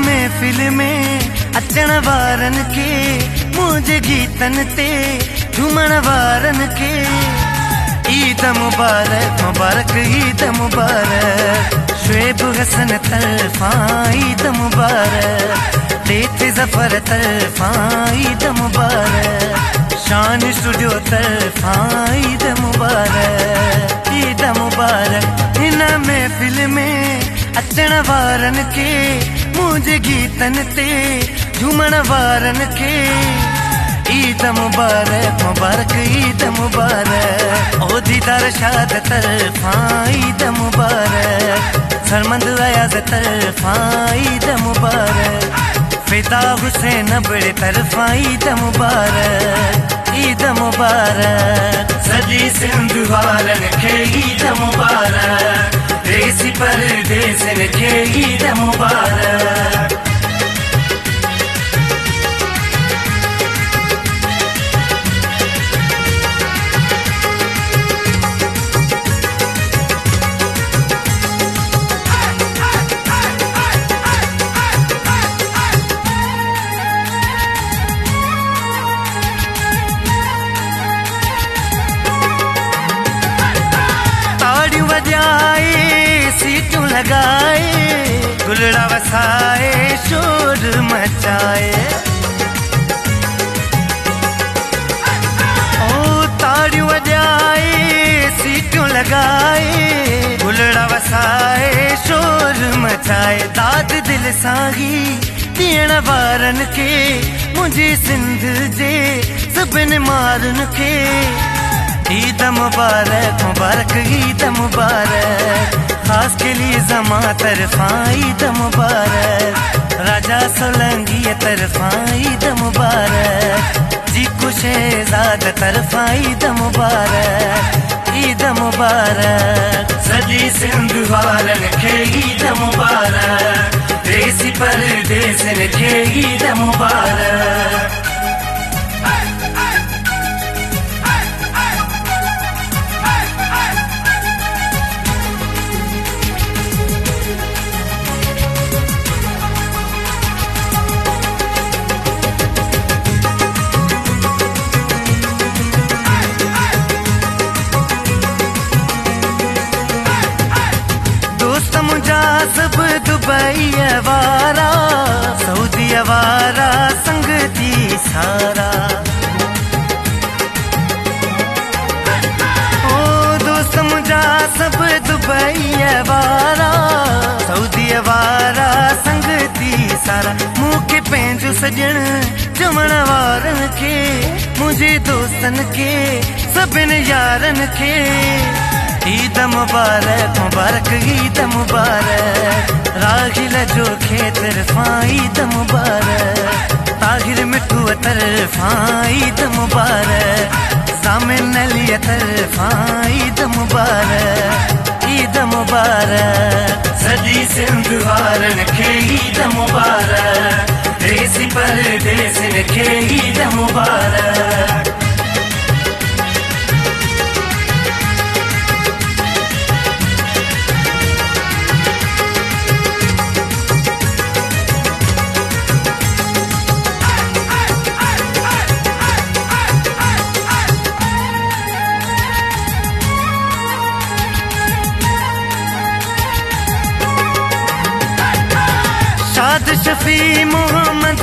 महफिल में अचण वारन के मुझे गीतन ते झूमण वारन के ईद मुबारक मुबारक ईद मुबारक शुएब हसन तरफा ईद मुबारक देत जफर तरफा ईद मुबारक शान स्टूडियो तरफा ईद मुबारक इन महफिल में अचण वारन के मुझे गीतन ते झूमण वारन के ईद मुबारक मुबारक ईद मुबारक ओ दीदार शाद तरफा ईद मुबारक सरमंद अयाज तरफा ईद मुबारक फिदा हुसैन बड़े तरफा ईद मुबारक सजी सिंध वारन के ईद मुबारक देसी परदेसन के ईद मुबारक सीटू लगाए गुलड़ा वसाए शोर मचाए ओ ताड़ियों बजाए सीटू लगाए गुलड़ा वसाए शोर मचाए दाद दिल साही दियण वारन के मुझे सिंध जे सभिन मारन के ईद मुबारक मुबारक ईद मुबारक खास के लिए जमा तरफा ईद मुबारक राजा सोलंगी तरफा ईद मुबारक जीकू शहजाद तरफा ईद मुबारक सजी सिंध वारन के ईद मुबारक देसी परदेसन के ईद मुबारक सब दुबई वारा सऊदी वारा संगती सारा ओ दोस्त मुझा सब दुबई वारा सऊदी वारा संगती सारा मुँह के पंहिंजो सजण चमण वारन के मुझे दोस्तन के सभिन यारन के ईद मुबारक मुबारक ईद मुबारक रागिल जो खे तरफा ईद मुबारक ताहिर मिठू तरफा ईद मुबारक सामिन अली तरफा ईद मुबारक सजी सिंध वारन के ईद मुबारक देसी परदेसन के ईद मुबारक शाद शफी मोहम्मद